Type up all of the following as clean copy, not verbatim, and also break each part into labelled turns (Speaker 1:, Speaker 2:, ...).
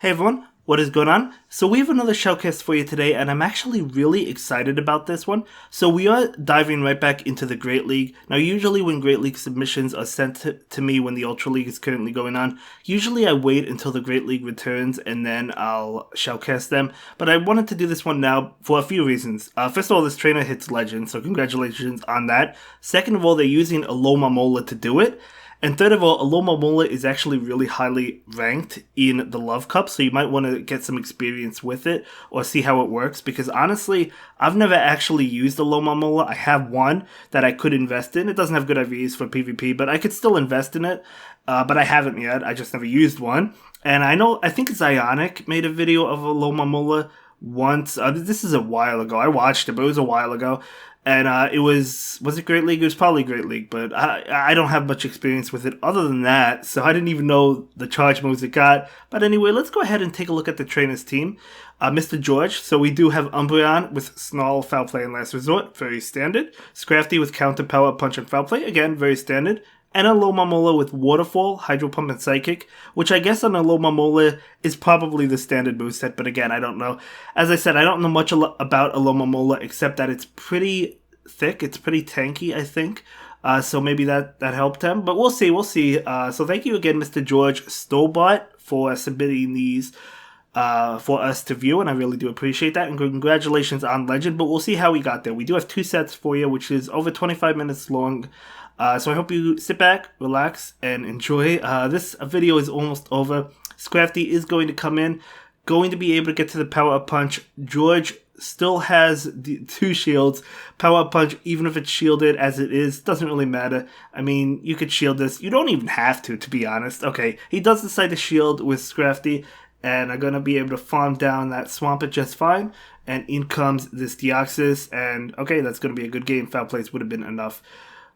Speaker 1: Hey everyone, what is going on? So we have another showcase for you today, and I'm actually really excited about this one. So we are diving right back into the Great League. Now usually when Great League submissions are sent to me when the Ultra League is currently going on, usually I wait until the Great League returns and then I'll showcase them. But I wanted to do this one now for a few reasons. First of all, this trainer hits Legend, so congratulations on that. Second of all, they're using Alomomola to do it. And third of all, Alomomola is actually really highly ranked in the Love Cup, so you might want to get some experience with it or see how it works, because honestly, I've never actually used Alomomola. I have one that I could invest in. It doesn't have good IVs for PvP, but I could still invest in it, but I haven't yet. I just never used one. And I think Zionic made a video of Alomomola once. This is a while ago. I watched it, but it was a while ago. And it was it Great League? It was probably Great League, but I don't have much experience with it other than that, so I didn't even know the charge moves it got. But anyway, let's go ahead and take a look at the trainer's team. Mr. George, so we do have Umbreon with Snarl, Foul Play, and Last Resort, very standard. Scrafty with Counter, Power, Punch, and Foul Play, again, very standard. And Alomomola with Waterfall, Hydro Pump, and Psychic, which I guess on Alomomola is probably the standard moveset, but again, I don't know. As I said, I don't know much about Alomomola except that it's pretty thick, it's pretty tanky, I think. So maybe that helped him, but we'll see. So thank you again, Mr. George Stobart, for submitting these for us to view, and I really do appreciate that, and congratulations on Legend, but we'll see how we got there. We do have two sets for you, which is over 25 minutes long. So I hope you sit back, relax, and enjoy. This video is almost over. Scrafty is going to come in, going to be able to get to the Power Up Punch. George still has the two shields. Power Up Punch, even if it's shielded as it is, doesn't really matter. I mean, you could shield this. You don't even have to be honest. Okay, he does decide to shield with Scrafty, and I'm going to be able to farm down that Swampert just fine. And in comes this Deoxys, and okay, that's going to be a good game. Foul Plays would have been enough.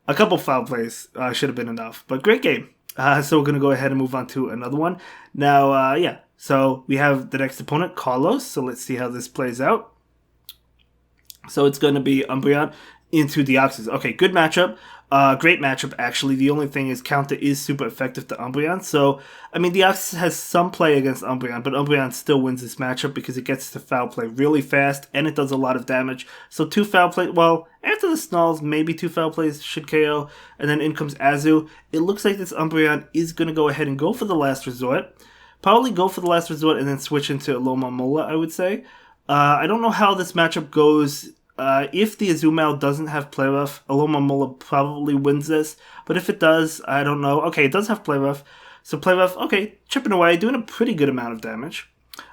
Speaker 1: A couple foul plays should have been enough, but great game. So we're going to go ahead and move on to another one. Now, so we have the next opponent, Carlos, so let's see how this plays out. So it's going to be Umbreon into Deoxys. Okay, good matchup. Great matchup, actually. The only thing is Counter is super effective to Umbreon. So, I mean, Deoxys has some play against Umbreon, but Umbreon still wins this matchup because it gets to foul play really fast, and it does a lot of damage. So two foul play, well, after the Snarls, maybe two foul plays should KO, and then in comes Azu. It looks like this Umbreon is going to go ahead and go for the Last Resort. Probably go for the Last Resort and then switch into Alomomola, I would say. I don't know how this matchup goes. If the Azumarill doesn't have Play Rough, Alomomola probably wins this. But if it does, I don't know. Okay, it does have Play Rough. So Play Rough, okay, chipping away, doing a pretty good amount of damage.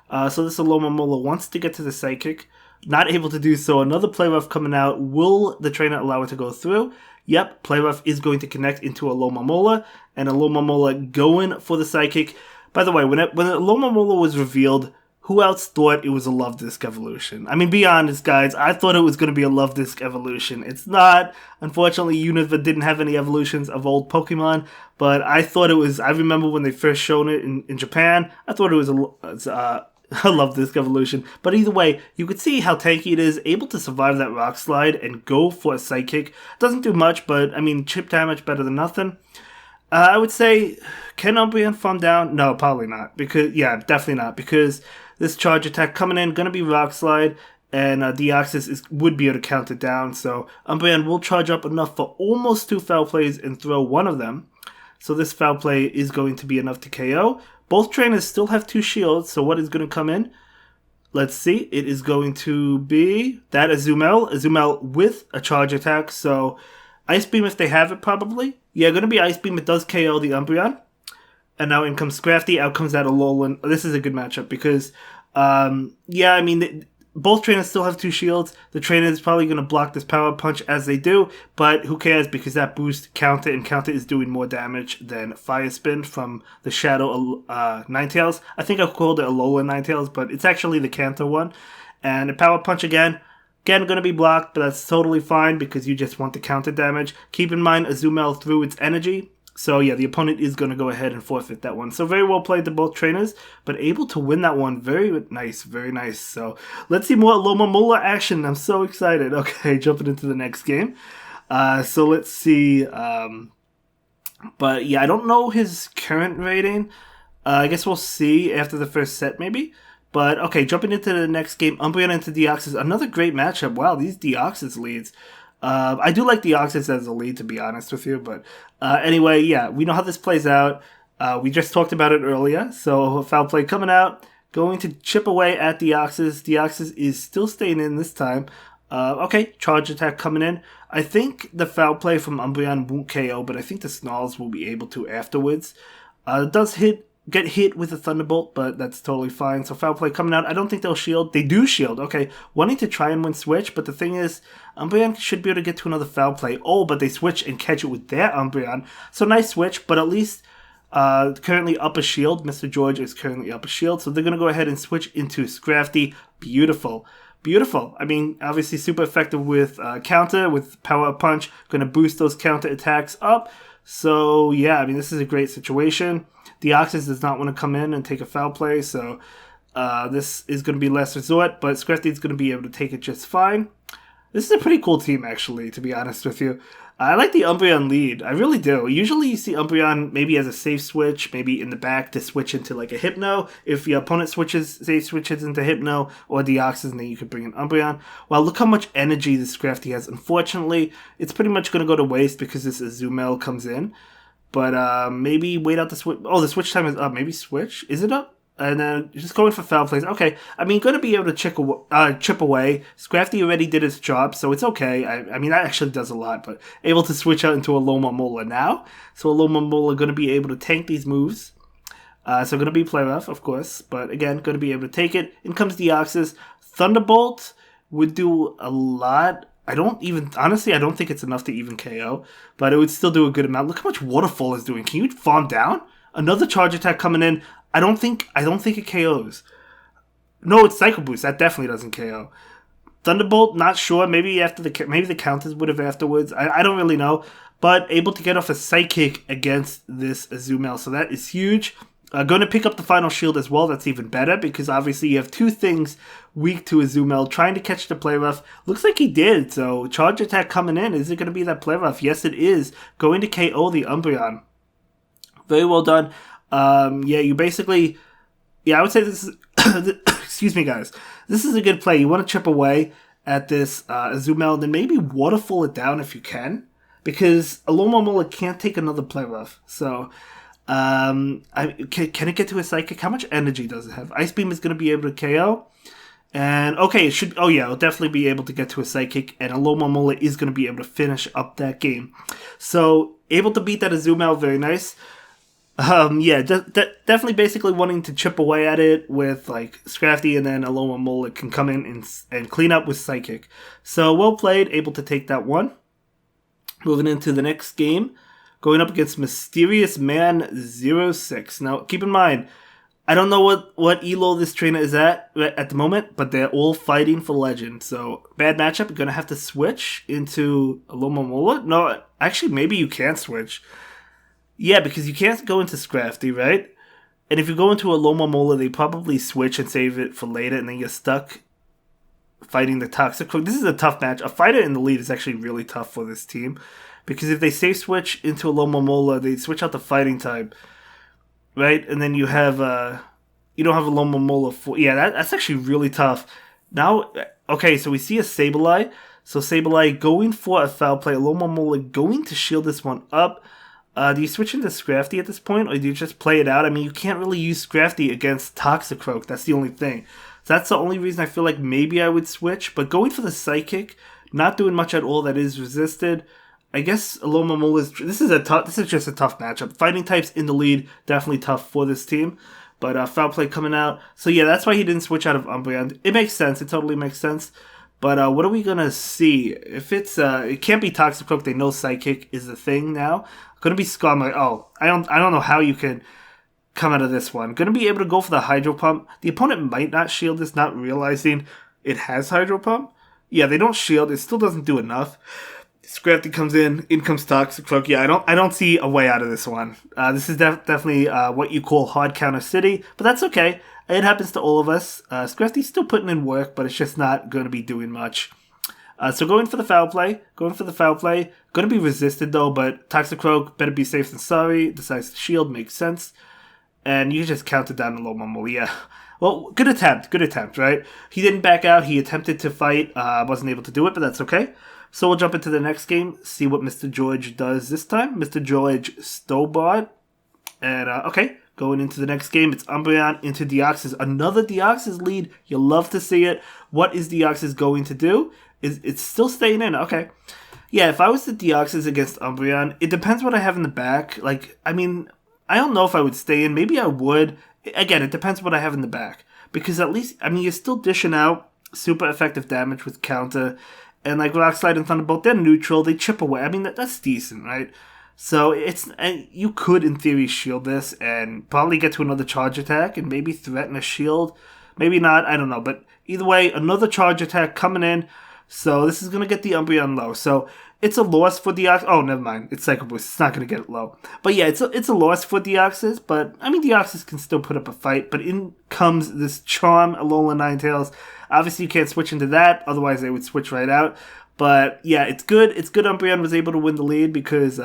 Speaker 1: So this Alomomola wants to get to the Psychic. Not able to do so. Another Play Rough coming out. Will the trainer allow it to go through? Yep, Play Rough is going to connect into Alomomola. And Alomomola going for the Psychic. By the way, when Alomomola was revealed, who else thought it was a Love Disc evolution? I mean, be honest, guys. I thought it was going to be a Love Disc evolution. It's not. Unfortunately, Unova didn't have any evolutions of old Pokemon, but I thought it was. I remember when they first shown it in Japan. I thought it was a Love Disc evolution. But either way, you could see how tanky it is, able to survive that Rock Slide and go for a Psychic. Doesn't do much, but I mean, chip damage better than nothing. I would say, can Umbreon farm down? No, probably not. Definitely not. Because this charge attack coming in, going to be Rock Slide, and Deoxys would be able to count it down. So Umbreon will charge up enough for almost two foul plays and throw one of them. So this foul play is going to be enough to KO. Both trainers still have two shields, so what is going to come in? Let's see. It is going to be that Azumarill with a charge attack. So Ice Beam if they have it, probably. Yeah, going to be Ice Beam. It does KO the Umbreon. And now in comes Scrafty, out comes that Alolan. This is a good matchup because, both trainers still have two shields. The trainer is probably going to block this Power Punch as they do, but who cares because that boosts Counter, and Counter is doing more damage than Fire Spin from the Shadow Ninetales. I think I called it Alolan Ninetales, but it's actually the Canto one. And a Power Punch again going to be blocked, but that's totally fine because you just want the counter damage. Keep in mind, Azumarill threw its energy. So yeah, the opponent is going to go ahead and forfeit that one. So very well played to both trainers, but able to win that one. Very nice, very nice. So let's see more Alomomola action. I'm so excited. Okay, jumping into the next game. So let's see. But yeah, I don't know his current rating. I guess we'll see after the first set, maybe. But okay, jumping into the next game, Umbreon into Deoxys. Another great matchup. Wow, these Deoxys leads. I do like Deoxys as a lead, to be honest with you. But anyway, yeah, we know how this plays out. We just talked about it earlier. So Foul Play coming out, going to chip away at Deoxys. Deoxys is still staying in this time. Okay, Charge Attack coming in. I think the Foul Play from Umbreon won't KO, but I think the Snarls will be able to afterwards. It does get hit with a Thunderbolt, but that's totally fine. So Foul Play coming out. I don't think they'll shield. They do shield. Okay, wanting to try and win switch, but the thing is, Umbreon should be able to get to another Foul Play. Oh, but they switch and catch it with their Umbreon. So nice switch, but at least currently up a shield. Mr. George is currently up a shield, so they're going to go ahead and switch into Scrafty. Beautiful. Beautiful. I mean, obviously super effective with counter, with Power Punch. Going to boost those counter attacks up. So, yeah, I mean, this is a great situation. Deoxys does not want to come in and take a Foul Play, so this is going to be last resort, but Scrafty is going to be able to take it just fine. This is a pretty cool team, actually, to be honest with you. I like the Umbreon lead. I really do. Usually you see Umbreon maybe as a safe switch, maybe in the back to switch into like a Hypno. If your opponent switches into Hypno or Deoxys, and then you could bring in Umbreon. Well, look how much energy this Scrafty has. Unfortunately, it's pretty much going to go to waste because this Azumel comes in. But maybe wait out the switch. Oh, the switch time is up. Maybe switch. Is it up? And then just going for Foul Plays. Okay, I mean, going to be able to chip away. Scrafty already did its job, so it's okay. I mean, that actually does a lot, but able to switch out into Alomomola now. So Alomomola going to be able to tank these moves. So going to be play rough, of course, but again, going to be able to take it. In comes Deoxys. Thunderbolt would do a lot. I don't think it's enough to even KO, but it would still do a good amount. Look how much Waterfall is doing. Can you farm down? Another Charge Attack coming in. I don't think it KOs. No, it's Psycho Boost. That definitely doesn't KO. Thunderbolt, not sure. Maybe the counters would have afterwards. I don't really know. But able to get off a Psychic against this Azumel. So that is huge. Going to pick up the final shield as well. That's even better because obviously you have two things weak to Azumel. Trying to catch the play rough. Looks like he did. So Charge Attack coming in. Is it going to be that play rough? Yes, it is. Going to KO the Umbreon. Very well done. You basically... Yeah, I would say this is... excuse me, guys. This is a good play. You want to chip away at this Azumel, then maybe Waterfall it down if you can. Because Alomomola can't take another play rough. So... can it get to a Psychic? How much energy does it have? Ice Beam is going to be able to KO. And, okay, it should... Oh, yeah, it'll definitely be able to get to a Psychic. And Alomomola is going to be able to finish up that game. So, able to beat that Azumel, very nice. Definitely basically wanting to chip away at it with, like, Scrafty, and then Alomomola can come in and clean up with Psychic. So, well played, able to take that one. Moving into the next game. Going up against Mysterious Man 06. Now, keep in mind, I don't know what elo this trainer is at the moment, but they're all fighting for Legend. So, bad matchup. You're going to have to switch into Alomomola. No, actually, maybe you can switch. Yeah, because you can't go into Scrafty, right? And if you go into Alomomola, they probably switch and save it for later, and then you're stuck fighting the Toxic Croak. This is a tough match. A fighter in the lead is actually really tough for this team. Because if they safe switch into Alomomola, they switch out the fighting type, right? And then you have, you don't have Alomomola for... Yeah, that's actually really tough. Now, okay, so we see a Sableye. So Sableye going for a Foul Play. Alomomola going to shield this one up. Do you switch into Scrafty at this point, or do you just play it out? I mean, you can't really use Scrafty against Toxicroak. That's the only thing. So that's the only reason I feel like maybe I would switch. But going for the Psychic, not doing much at all that is resisted. I guess Alomomola is... This is just a tough matchup. Fighting types in the lead, definitely tough for this team. But Foul Play coming out. So yeah, that's why he didn't switch out of Umbreon. It makes sense. It totally makes sense. But what are we gonna see? If it's it can't be Toxicroak. They know Psychic is the thing now. Gonna be Skarmory. Oh, I don't know how you can come out of this one. Gonna be able to go for the Hydro Pump. The opponent might not shield this, not realizing it has Hydro Pump. Yeah, they don't shield. It still doesn't do enough. Scrafty comes in comes Toxicroak. Yeah, I don't see a way out of this one. This is definitely what you call hard counter city, but that's okay. It happens to all of us. Scrafty's still putting in work, but it's just not going to be doing much. So going for the Foul Play. Going to be resisted though, but Toxicroak, better be safe than sorry. Decides to shield, makes sense. And you just counted down Alomomola. Yeah. Well, good attempt, right? He didn't back out. He attempted to fight. Wasn't able to do it, but that's okay. So we'll jump into the next game, see what Mr. George does this time. Mr. George Stobart. And, okay, going into the next game, it's Umbreon into Deoxys. Another Deoxys lead. You'll love to see it. What is Deoxys going to do? It's still staying in. Okay. Yeah, if I was the Deoxys against Umbreon, it depends what I have in the back. Like, I mean, I don't know if I would stay in. Maybe I would. Again, it depends what I have in the back. Because at least, I mean, you're still dishing out super effective damage with counter. And like Rock Slide and Thunderbolt, they're neutral. They chip away. I mean, that's decent, right? So you could, in theory, shield this and probably get to another charge attack and maybe threaten a shield. Maybe not. I don't know. But either way, another charge attack coming in. So this is going to get the Umbreon low. So it's a loss for Deoxys. Oh, never mind. It's Psycho Boost. It's not going to get it low. But yeah, it's a loss for Deoxys. But, I mean, Deoxys can still put up a fight. But in comes this Charm, Alola Ninetales. Obviously, you can't switch into that. Otherwise, they would switch right out. But, yeah, it's good. It's good Umbreon was able to win the lead because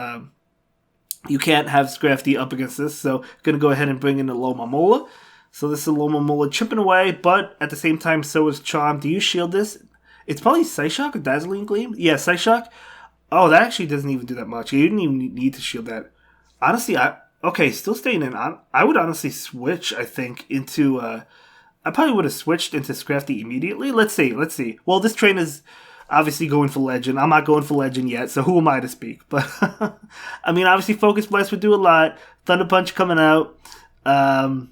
Speaker 1: you can't have Scrafty up against this. So, going to go ahead and bring in Alomomola. So, this is Alomomola chipping away. But, at the same time, so is Charm. Do you shield this? It's probably Psyshock or Dazzling Gleam. Yeah, Psyshock. Oh, that actually doesn't even do that much. You didn't even need to shield that. Honestly, okay, still staying in. I would honestly switch, I think, into... I probably would have switched into Scrafty immediately. Let's see. Well, this train is obviously going for Legend. I'm not going for Legend yet, so who am I to speak? But, I mean, obviously, Focus Blast would do a lot. Thunder Punch coming out. And,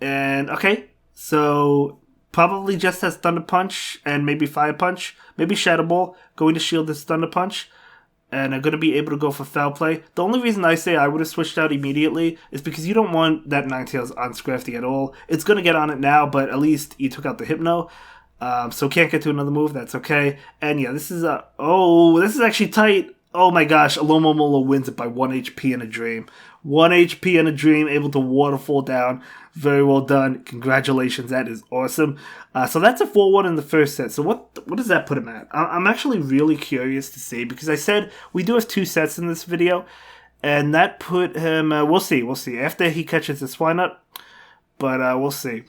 Speaker 1: okay, so... Probably just has Thunder Punch and maybe Fire Punch. Maybe Shadow Ball going to shield this Thunder Punch. And are going to be able to go for Foul Play. The only reason I say I would have switched out immediately is because you don't want that Ninetales on Scrafty at all. It's going to get on it now, but at least you took out the Hypno. So can't get to another move. That's okay. And yeah, this is this is actually tight. Oh my gosh, Alomomola wins it by 1 HP in a dream. 1 HP in a dream, able to waterfall down. Very well done. Congratulations, that is awesome. So that's a 4-1 in the first set. So what does that put him at? I'm actually really curious to see, because I said we do have 2 sets in this video, and that put him, we'll see. After he catches the Swinub, but we'll see.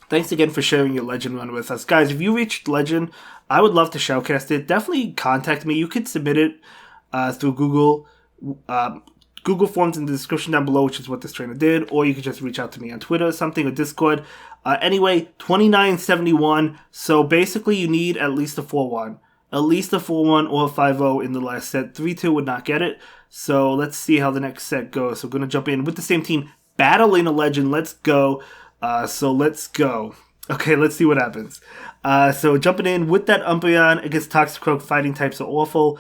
Speaker 1: Thanks again for sharing your Legend run with us. Guys, if you reached Legend, I would love to shoutcast it. Definitely contact me. You could submit it through Google. Google Forms in the description down below, which is what this trainer did. Or you could just reach out to me on Twitter or something, or Discord. Anyway, 2971. So basically you need at least a 4-1. At least a 4-1 or a 5-0 in the last set. 3-2 would not get it. So let's see how the next set goes. So we're going to jump in with the same team, battling a Legend. Let's go. So let's go. Okay, let's see what happens. So jumping in with that Umbreon against Toxicroak, fighting types are awful.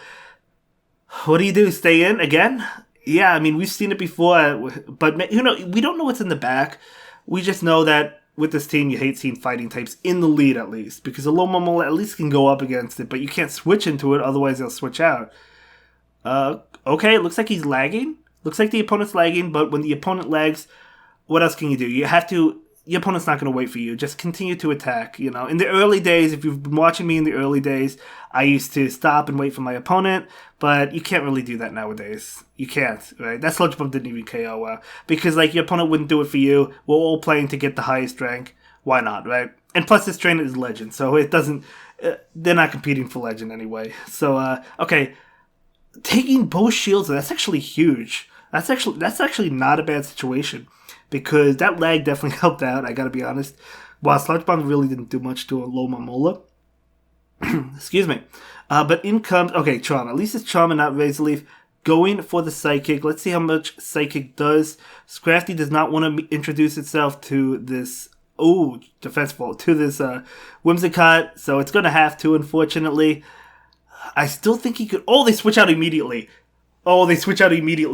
Speaker 1: What do? Stay in again? Yeah, I mean, we've seen it before, but, you know, we don't know what's in the back. We just know that with this team, you hate seeing fighting types in the lead, at least, because Alomomola at least can go up against it, but you can't switch into it, otherwise they'll switch out. Okay, it looks like he's lagging. Looks like the opponent's lagging, but when the opponent lags, what else can you do? Your opponent's not going to wait for you. Just continue to attack, you know. In the early days, if you've been watching me in the early days, I used to stop and wait for my opponent, but you can't really do that nowadays. You can't, right? That Sludge Bomb didn't even KO well. Because, like, your opponent wouldn't do it for you. We're all playing to get the highest rank. Why not, right? And plus, this trainer is Legend, so it doesn't... they're not competing for Legend anyway. So, okay. Taking both shields, that's actually huge. That's actually not a bad situation. Because that lag definitely helped out, I gotta be honest. While Sludge Bomb really didn't do much to Alomomola. Excuse me. But in comes... Okay, Charm. At least it's Charm and not Razor Leaf. Going for the Psychic. Let's see how much Psychic does. Scrafty does not want to introduce itself to this... Oh, defensible. To this Whimsicott. So it's going to have to, unfortunately. I still think he could... Oh, they switch out immediately.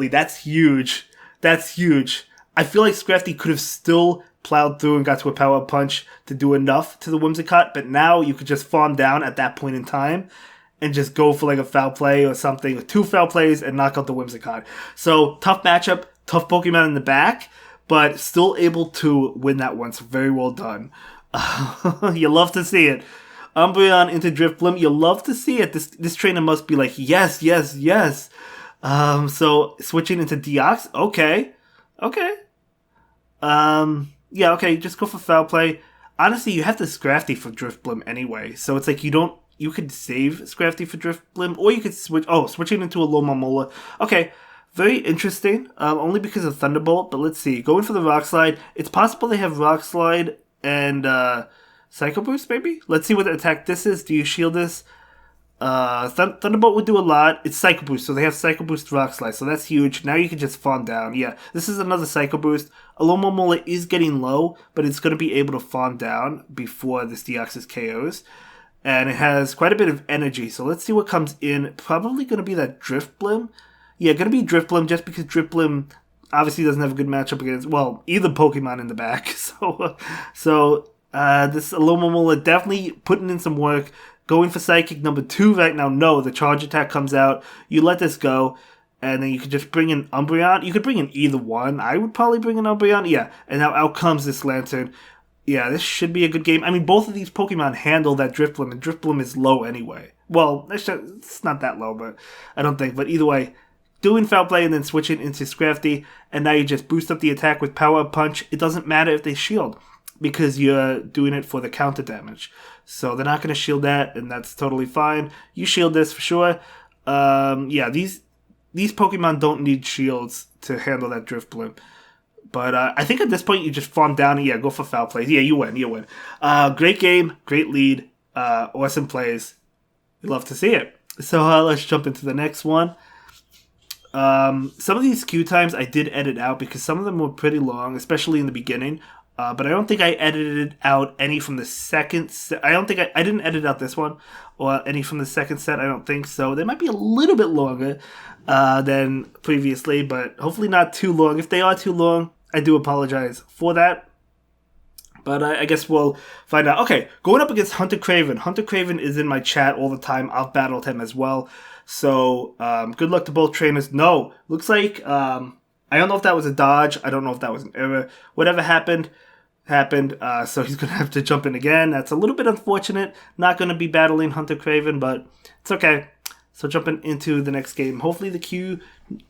Speaker 1: That's huge. That's huge. I feel like Scrafty could have still plowed through and got to a Power Punch to do enough to the Whimsicott, but now you could just farm down at that point in time and just go for like a Foul Play or something, or 2 Foul Plays and knock out the Whimsicott. So, tough matchup, tough Pokemon in the back, but still able to win that one, so very well done. You love to see it. Umbreon into Drifblim, you love to see it. This trainer must be like, yes. So, switching into Deox, okay. Yeah, okay, just go for foul play. Honestly, you have the Scrafty for Drift Blim anyway, so it's like you could save Scrafty for Drift Blim, or you could switching into a Alomomola. Okay, very interesting, only because of Thunderbolt, but let's see. Going for the Rock Slide, it's possible they have Rock Slide and, Psycho Boost, maybe? Let's see what attack this is. Do you shield this? Thunderbolt would do a lot. It's Psycho Boost, so they have Psycho Boost Rock Slide, so that's huge. Now you can just farm down. Yeah, this is another Psycho Boost. Alomomola is getting low, but it's going to be able to farm down before this Deoxys KOs. And it has quite a bit of energy, so let's see what comes in. Probably going to be that Drift Blim. Yeah, going to be Drift Blim, just because Drift Blim obviously doesn't have a good matchup against, well, either Pokemon in the back. So this Alomomola definitely putting in some work. Going for Psychic number 2 right now. No, the Charge Attack comes out. You let this go, and then you could just bring in Umbreon. You could bring in either one. I would probably bring in Umbreon. Yeah, and now out comes this Lantern. Yeah, this should be a good game. I mean, both of these Pokemon handle that Drifblim, and Drifblim is low anyway. Well, it's not that low, but I don't think. But either way, doing Foul Play and then switching into Scrafty, and now you just boost up the attack with Power Up Punch. It doesn't matter if they shield, because you're doing it for the counter damage. So they're not going to shield that, and that's totally fine. You shield this for sure. Yeah, these Pokemon don't need shields to handle that Drifblim. But I think at this point you just farm down and, yeah, go for foul plays. Yeah, you win. Great game, great lead, awesome plays. We love to see it. So let's jump into the next one. Some of these queue times I did edit out because some of them were pretty long, especially in the beginning. But I don't think I edited out any from the second set. I didn't edit out this one or any from the second set, I don't think. So they might be a little bit longer than previously, but hopefully not too long. If they are too long, I do apologize for that. But I guess we'll find out. Okay, going up against Hunter Craven. Hunter Craven is in my chat all the time. I've battled him as well. So good luck to both trainers. No, looks like, I don't know if that was a dodge. I don't know if that was an error. Whatever happened. So he's going to have to jump in again. That's a little bit unfortunate. Not going to be battling Hunter Craven, but it's okay. So jumping into the next game. Hopefully the queue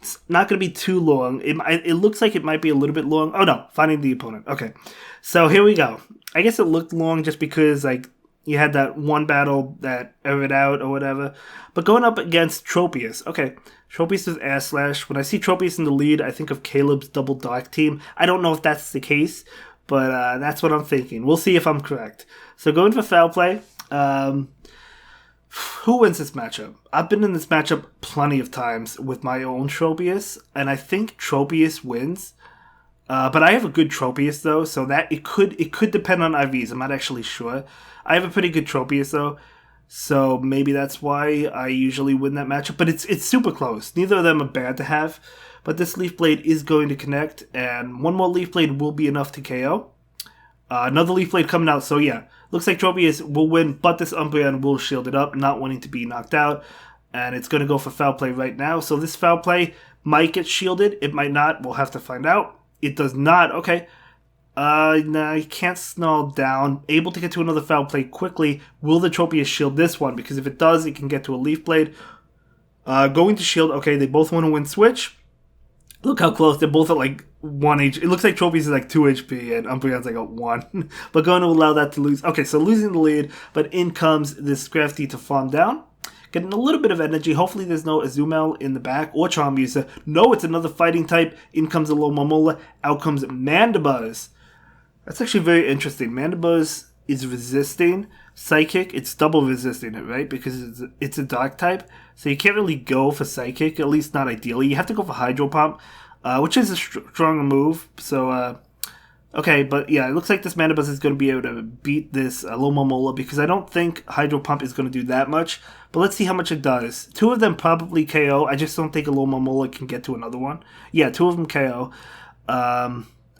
Speaker 1: is not going to be too long. It looks like it might be a little bit long. Oh no, finding the opponent. Okay, so here we go. I guess it looked long just because like you had that one battle that errored out or whatever. But going up against Tropius. Okay, Tropius is Air Slash. When I see Tropius in the lead, I think of Caleb's Double Dark team. I don't know if that's the case, but that's what I'm thinking. We'll see if I'm correct. So going for foul play. Who wins this matchup? I've been in this matchup plenty of times with my own Tropius, and I think Tropius wins. But I have a good Tropius though, so that it could depend on IVs. I'm not actually sure. I have a pretty good Tropius though, so maybe that's why I usually win that matchup. But it's super close. Neither of them are bad to have. But this Leaf Blade is going to connect, and one more Leaf Blade will be enough to KO. Another Leaf Blade coming out, so yeah. Looks like Tropius will win, but this Umbreon will shield it up, not wanting to be knocked out. And it's going to go for foul play right now. So this foul play might get shielded. It might not. We'll have to find out. It does not. Okay. No, you can't snarl down. Able to get to another foul play quickly. Will the Tropius shield this one? Because if it does, it can get to a Leaf Blade. Going to shield. Okay, they both want to win switch. Look how close. They're both at like 1 HP. It looks like Tropius is like 2 HP and Umbreon's like at 1. But going to allow that to lose. Okay, so losing the lead. But in comes this Scrafty to farm down. Getting a little bit of energy. Hopefully there's no Azumel in the back or Charmeleon. No, it's another fighting type. In comes Alomomola. Out comes Mandibuzz. That's actually very interesting. Mandibuzz is resisting Psychic. It's double resisting it, right? Because it's a dark type. So you can't really go for Psychic, at least not ideally. You have to go for Hydro Pump, which is a stronger move. So, okay, but yeah, it looks like this Mandibuzz is going to be able to beat this Alomomola because I don't think Hydro Pump is going to do that much. But let's see how much it does. 2 of them probably KO. I just don't think Alomomola can get to another one. Yeah, 2 of them KO.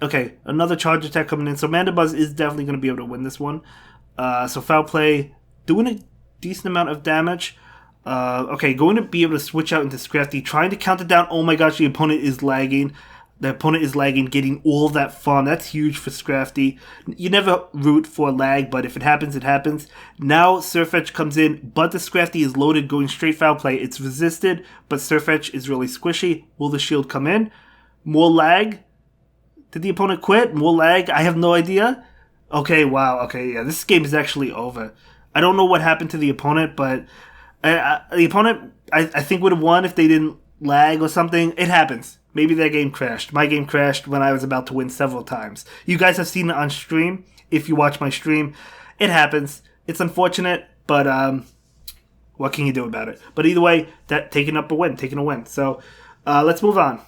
Speaker 1: Okay, another charge attack coming in. So Mandibuzz is definitely going to be able to win this one. So foul play, doing a decent amount of damage. Okay, going to be able to switch out into Scrafty, trying to count it down. Oh my gosh, the opponent is lagging. Getting all of that farm. That's huge for Scrafty. You never root for lag, but if it happens, it happens. Now Surfetch comes in, but the Scrafty is loaded, going straight foul play. It's resisted, but Surfetch is really squishy. Will the shield come in? More lag. Did the opponent quit? More lag? I have no idea. Okay, wow. Okay, yeah, this game is actually over. I don't know what happened to the opponent, but the opponent, I think, would have won if they didn't lag or something. It happens. Maybe their game crashed. My game crashed when I was about to win several times. You guys have seen it on stream. If you watch my stream, it happens. It's unfortunate, but what can you do about it? But either way, taking a win. So let's move on.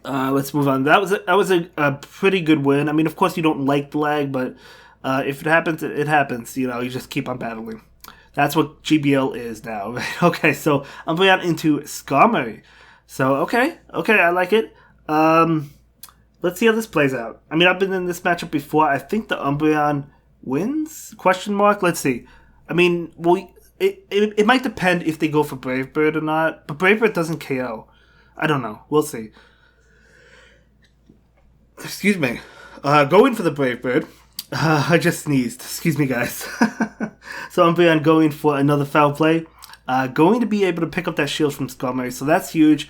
Speaker 1: That was a pretty good win. I mean, of course, you don't like the lag, but if it happens, it happens. You know, you just keep on battling. That's what GBL is now. Right? Okay, so I'm going on into Skarmory. So okay, I like it. Let's see how this plays out. I mean, I've been in this matchup before. I think the Umbreon wins? Question mark. Let's see. I mean, it might depend if they go for Brave Bird or not. But Brave Bird doesn't KO. I don't know. We'll see. Excuse me. Going for the Brave Bird. I just sneezed. Excuse me, guys. So Umbreon going for another foul play. Going to be able to pick up that shield from Skarmory. So that's huge.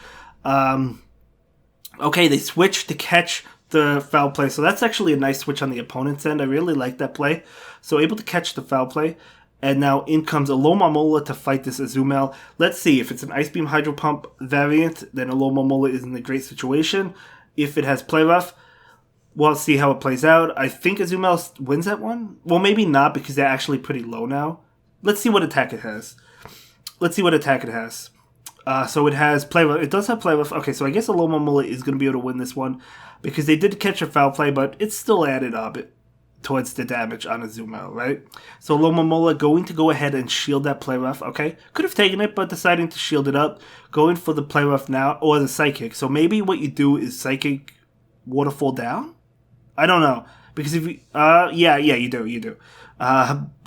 Speaker 1: Okay, they switched to catch the foul play. So that's actually a nice switch on the opponent's end. I really like that play. So able to catch the foul play. And now in comes Alomomola to fight this Azumel. Let's see. If it's an Ice Beam Hydro Pump variant, then Alomomola is in a great situation. If it has Play Rough, we'll see how it plays out. I think Azumel wins that one. Well, maybe not because they're actually pretty low now. Let's see what attack it has. So it has Play Rough. It does have Play Rough. Okay, so I guess Alomomola is going to be able to win this one because they did catch a foul play, but it's still added up towards the damage on Azumel, right? So Alomomola going to go ahead and shield that Play Rough. Okay, could have taken it, but deciding to shield it up. Going for the Play Rough now, or the Psychic. So maybe what you do is Psychic Waterfall down? I don't know. Because if you... yeah, you do.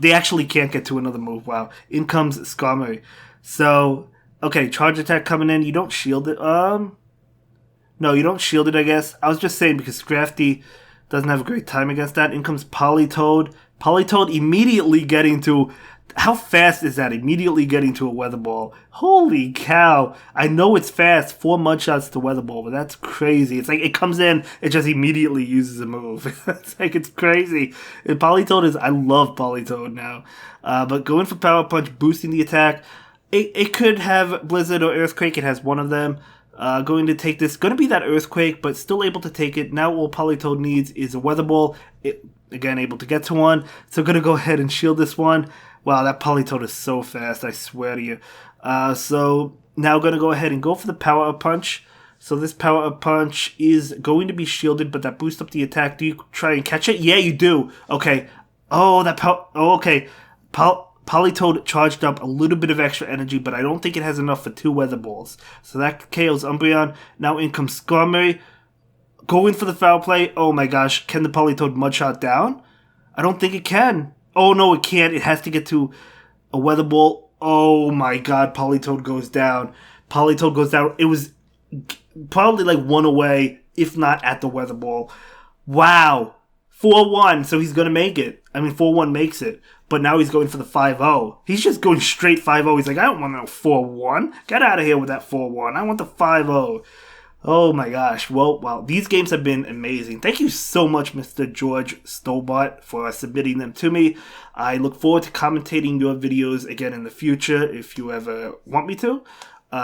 Speaker 1: They actually can't get to another move. Wow. In comes Skarmory. So... Okay, charge attack coming in. You don't shield it. No, you don't shield it, I guess. I was just saying because Scrafty doesn't have a great time against that. In comes Politoed. Politoed immediately getting to... How fast is that? Immediately getting to a Weather Ball. Holy cow. I know it's fast. 4 mud shots to Weather Ball, but that's crazy. It's like it comes in, it just immediately uses a move. It's like it's crazy. And Politoed is... I love Politoed now. But going for Power Punch, boosting the attack... It could have Blizzard or Earthquake. It has one of them. Going to take this. Going to be that Earthquake, but still able to take it. Now all Politoed needs is a Weather Ball. Again, able to get to one. So going to go ahead and shield this one. Wow, that Politoed is so fast. I swear to you. So now going to go ahead and go for the Power Up Punch. So this Power Up Punch is going to be shielded, but that boosts up the attack. Do you try and catch it? Yeah, you do. Okay. Oh, that okay. Politoed charged up a little bit of extra energy, but I don't think it has enough for 2 Weather Balls. So that KOs Umbreon. Now in comes Skarmory. Going for the foul play. Oh my gosh. Can the Politoed Mudshot down? I don't think it can. Oh no, it can't. It has to get to a Weather Ball. Oh my god. Politoed goes down. It was probably like 1 away, if not at the Weather Ball. Wow. 4-1. So he's going to make it. I mean, 4-1 makes it. But now he's going for the 5-0. He's just going straight 5-0. He's like, I don't want no 4-1. Get out of here with that 4-1. I want the 5-0. Oh my gosh. Well, wow. These games have been amazing. Thank you so much, Mr. George Stobart, for submitting them to me. I look forward to commentating your videos again in the future if you ever want me to.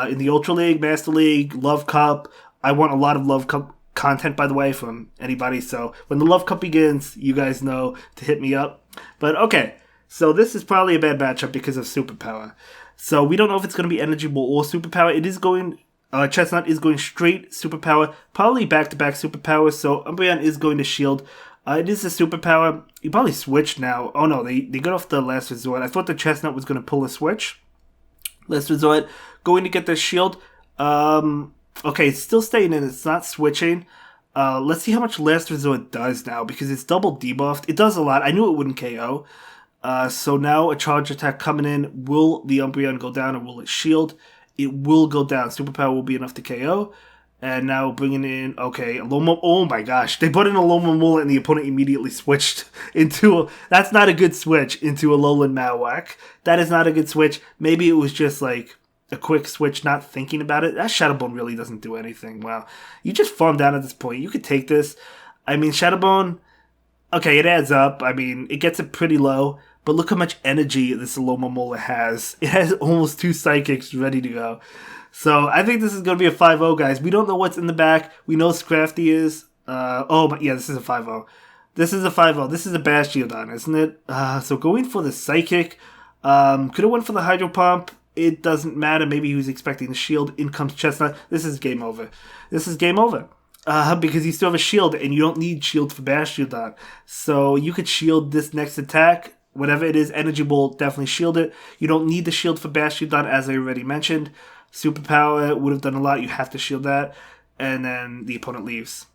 Speaker 1: In the Ultra League, Master League, Love Cup. I want a lot of Love Cup content, by the way, from anybody. So when the Love Cup begins, you guys know to hit me up. But okay. So this is probably a bad matchup because of Superpower. So we don't know if it's going to be Energy Ball or Superpower. It is going... Chestnut is going straight Superpower. Probably back-to-back Superpower. So Umbreon is going to shield. It is a Superpower. You probably switched now. Oh no, they got off the Last Resort. I thought the Chestnut was going to pull a switch. Last Resort. Going to get the shield. Okay, it's still staying in. It's not switching. Let's see how much Last Resort does now. Because it's double debuffed. It does a lot. I knew it wouldn't KO. So now a charge attack coming in. Will the Umbreon go down or will it shield? It will go down. Superpower will be enough to KO. And now bringing in, okay, Alomomola. Oh my gosh. They put in Alomomola and the opponent immediately switched into, that's not a good switch, into Alolan Mawak. That is not a good switch. Maybe it was just like a quick switch, not thinking about it, that Shadowbone really doesn't do anything. Wow. You just farm down at this point. You could take this. I mean, Shadowbone, okay, it adds up. I mean, it gets it pretty low, but look how much energy this Alomomola has. It has almost 2 Psychics ready to go. So I think this is going to be a 5-0, guys. We don't know what's in the back. We know Scrafty is. But yeah, this is a 5-0. This is a 5-0. This is a Bastiodon, isn't it? So going for the Psychic. Could have went for the Hydro Pump. It doesn't matter. Maybe he was expecting the shield. In comes Chestnut. This is game over. This is game over. Because you still have a shield, and you don't need shield for Bastiodon. So you could shield this next attack. Whatever it is, Energy Bolt, definitely shield it. You don't need the shield for Bastiodon, as I already mentioned. Superpower would have done a lot. You have to shield that. And then the opponent leaves.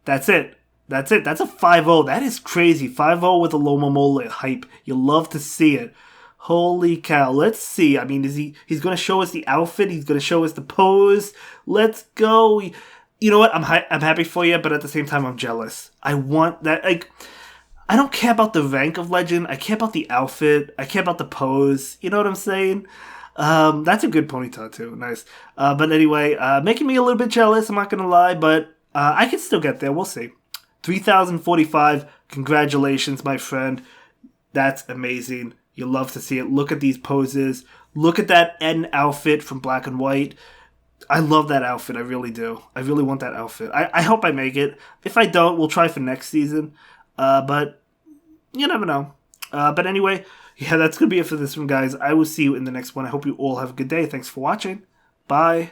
Speaker 1: That's it. That's it. That's a 5-0. That is crazy. 5-0 with a Alomomola hype. You love to see it. Holy cow. Let's see. I mean, he's going to show us the outfit. He's going to show us the pose. Let's go. You know what? I'm happy for you, but at the same time, I'm jealous. I want that. Like, I don't care about the rank of legend. I care about the outfit. I care about the pose. You know what I'm saying? That's a good ponytail too. Nice. But anyway, making me a little bit jealous. I'm not going to lie, but I can still get there. We'll see. 3,045. Congratulations, my friend. That's amazing. You love to see it. Look at these poses. Look at that N outfit from Black and White. I love that outfit. I really do. I really want that outfit. I hope I make it. If I don't, we'll try for next season. But you never know. But anyway, yeah, that's going to be it for this one, guys. I will see you in the next one. I hope you all have a good day. Thanks for watching. Bye.